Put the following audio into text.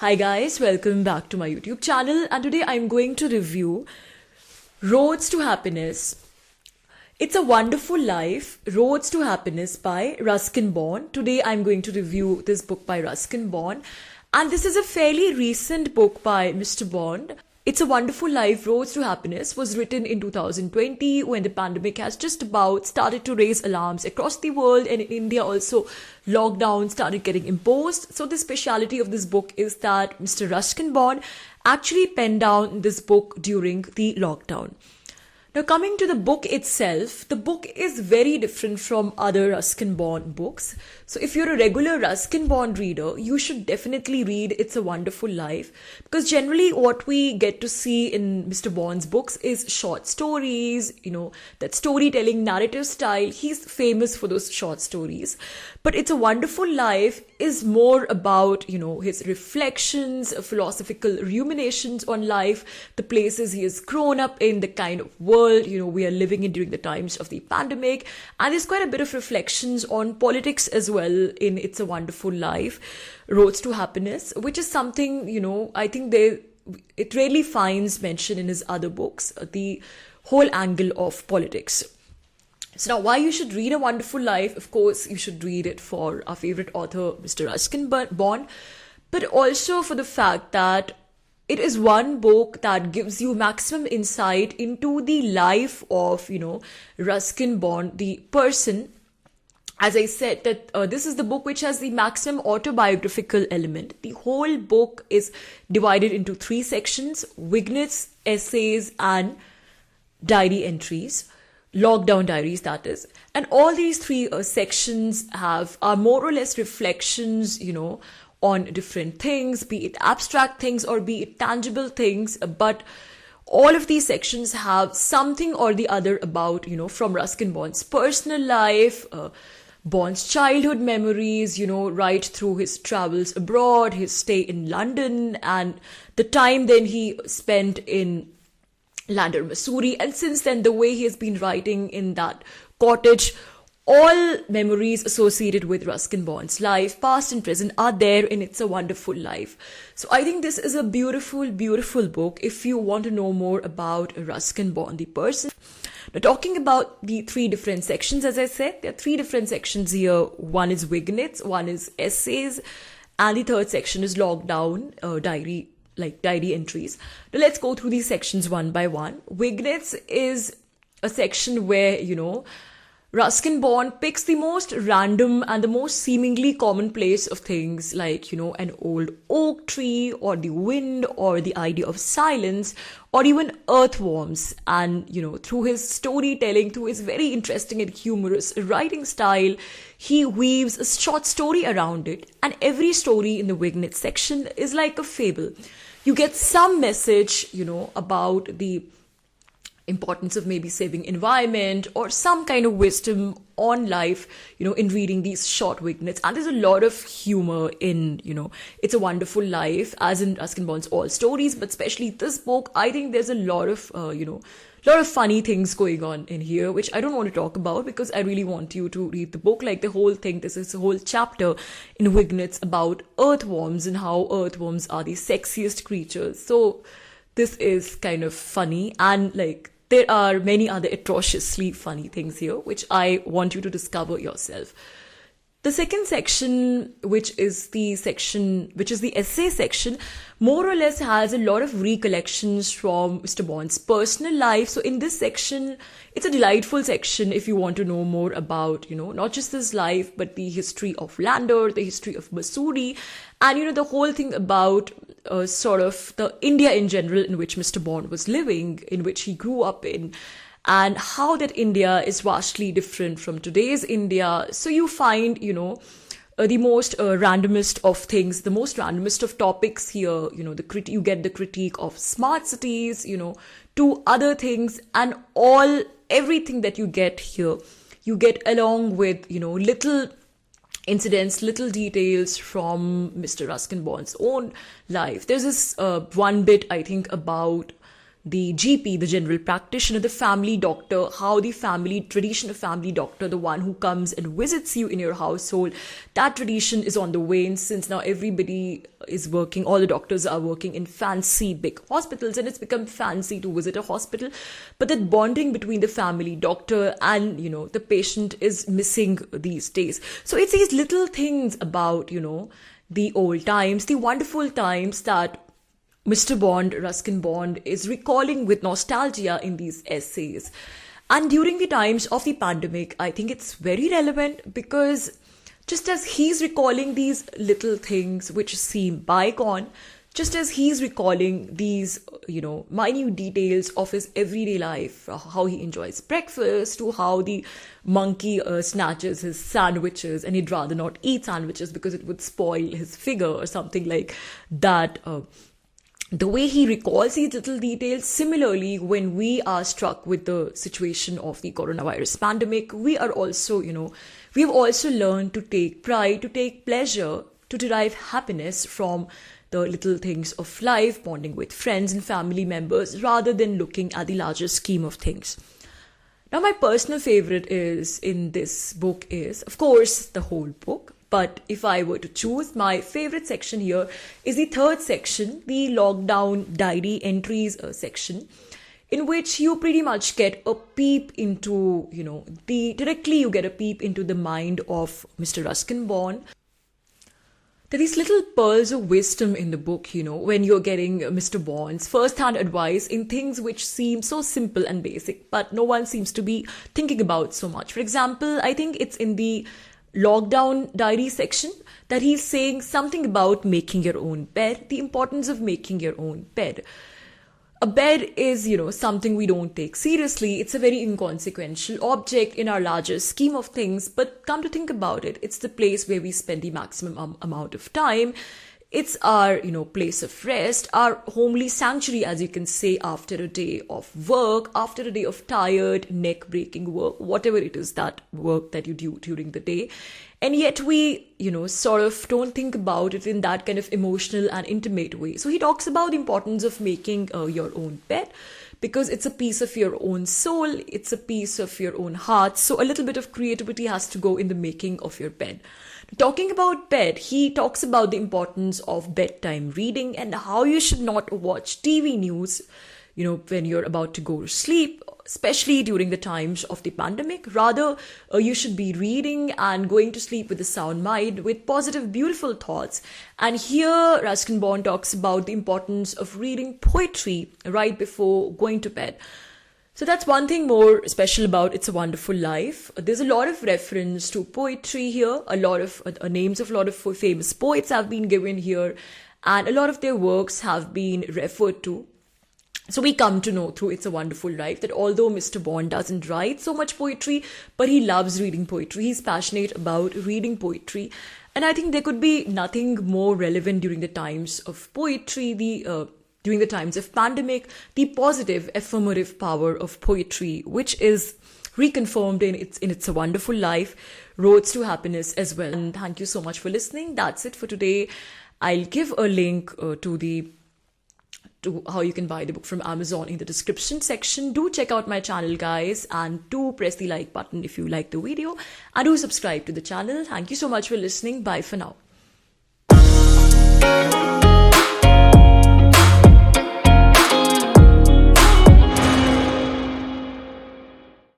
Hi guys, welcome back to my YouTube channel, and today I'm going to review Roads to Happiness. It's a Wonderful Life, Roads to Happiness by Ruskin Bond. Today I'm going to review this book by Ruskin Bond, and this is a fairly recent book by Mr. Bond. It's a Wonderful Life, Roads to Happiness was written in 2020 when the pandemic has just about started to raise alarms across the world, and in India also lockdown started getting imposed. So the speciality of this book is that Mr. Ruskin Bond actually penned down this book during the lockdown. Now, coming to the book itself, the book is very different from other Ruskin Bond books. So if you're a regular Ruskin Bond reader, you should definitely read It's a Wonderful Life, because generally what we get to see in Mr. Bond's books is short stories, that storytelling narrative style. He's famous for those short stories. But It's a Wonderful Life is more about, his reflections, philosophical ruminations on life, the places he has grown up in, the kind of world we are living in during the times of the pandemic. And there's quite a bit of reflections on politics as well in It's a Wonderful Life, Roads to Happiness, which is something, I think it rarely finds mention in his other books, the whole angle of politics. So now, why you should read A Wonderful Life? Of course, you should read it for our favorite author, Mr. Ruskin Bond, but also for the fact that it is one book that gives you maximum insight into the life of, Ruskin Bond, the person. As I said, that this is the book which has the maximum autobiographical element. The whole book is divided into three sections: vignettes, essays, and diary entries. Lockdown diaries, that is. And all these three sections are more or less reflections, on different things, be it abstract things or be it tangible things. But all of these sections have something or the other about, from Ruskin Bond's personal life, Bond's childhood memories, right through his travels abroad, his stay in London, and the time then he spent in Lander, Missouri, and since then the way he has been writing in that cottage. All memories associated with Ruskin Bond's life, past and present, are there in It's a Wonderful Life. So I think this is a beautiful, beautiful book if you want to know more about Ruskin Bond, the person. Now, talking about the three different sections, as I said, there are three different sections here. One is vignettes, one is essays, and the third section is lockdown diary entries. Now let's go through these sections one by one. Vignettes is a section where, Ruskin Bond picks the most random and the most seemingly commonplace of things, like, an old oak tree or the wind or the idea of silence or even earthworms. And, through his storytelling, through his very interesting and humorous writing style, he weaves a short story around it. And every story in the vignette section is like a fable. You get some message, about the importance of maybe saving environment or some kind of wisdom on life, in reading these short vignettes. And there's a lot of humor in, It's a Wonderful Life, as in Ruskin Bond's all stories, but especially this book. I think there's a lot of, lot of funny things going on in here, which I don't want to talk about because I really want you to read the book. Like the whole thing, this is a whole chapter in vignettes about earthworms and how earthworms are the sexiest creatures. So this is kind of funny, and there are many other atrociously funny things here, which I want you to discover yourself. The second section, which is the essay section, more or less has a lot of recollections from Mr. Bond's personal life. So in this section, it's a delightful section if you want to know more about, not just his life, but the history of Lander, the history of Missouri, and, the whole thing about sort of the India in general in which Mr. Bond was living, in which he grew up in, and how that India is vastly different from today's India. So you find, the most randomest of things, the most randomest of topics here, you get the critique of smart cities, to other things, and everything that you get here, you get along with, little incidents, little details from Mr. Ruskin Bond's own life. There's this one bit, I think, about the GP, the general practitioner, the family doctor, how the family tradition of family doctor, the one who comes and visits you in your household, that tradition is on the wane, since now everybody is working, all the doctors are working in fancy big hospitals, and it's become fancy to visit a hospital. But that bonding between the family doctor and, the patient is missing these days. So it's these little things about, the old times, the wonderful times that Mr. Bond, Ruskin Bond, is recalling with nostalgia in these essays. And during the times of the pandemic, I think it's very relevant, because just as he's recalling these little things which seem bygone, just as he's recalling these, minute details of his everyday life, how he enjoys breakfast, to how the monkey snatches his sandwiches and he'd rather not eat sandwiches because it would spoil his figure or something like that. The way he recalls these little details, similarly, when we are struck with the situation of the coronavirus pandemic, we are also, we have also learned to take pride, to take pleasure, to derive happiness from the little things of life, bonding with friends and family members, rather than looking at the larger scheme of things. Now, my personal favorite in this book is, of course, the whole book. But if I were to choose, my favorite section here is the third section, the lockdown diary entries section, in which you pretty much get a peep into, directly you get a peep into the mind of Mr. Ruskin Bond. There are these little pearls of wisdom in the book, when you're getting Mr. Bond's first-hand advice in things which seem so simple and basic, but no one seems to be thinking about so much. For example, I think it's in the lockdown diary section that he's saying something about making your own bed, the importance of making your own bed. A bed is, something we don't take seriously. It's a very inconsequential object in our larger scheme of things. But come to think about it, it's the place where we spend the maximum amount of time. It's our, place of rest, our homely sanctuary, as you can say, after a day of work, after a day of tired, neck-breaking work, whatever it is, that work that you do during the day. And yet we, sort of don't think about it in that kind of emotional and intimate way. So he talks about the importance of making your own bed, because it's a piece of your own soul, it's a piece of your own heart. So a little bit of creativity has to go in the making of your bed. Talking about bed, he talks about the importance of bedtime reading and how you should not watch TV news, when you're about to go to sleep, especially during the times of the pandemic. Rather, you should be reading and going to sleep with a sound mind, with positive, beautiful thoughts. And here, Ruskin Bond talks about the importance of reading poetry right before going to bed. So that's one thing more special about It's a Wonderful Life. There's a lot of reference to poetry here. A lot of names of a lot of famous poets have been given here, and a lot of their works have been referred to. So we come to know through It's a Wonderful Life that although Mr. Bond doesn't write so much poetry, but he loves reading poetry. He's passionate about reading poetry. And I think there could be nothing more relevant during the times of poetry, during the times of pandemic, the positive, affirmative power of poetry, which is reconfirmed in It's a Wonderful Life, Roads to Happiness as well. And thank you so much for listening. That's it for today. I'll give a link to how you can buy the book from Amazon in the description section. Do check out my channel, guys, and do press the like button if you like the video, and do subscribe to the channel. Thank you so much for listening. Bye for now.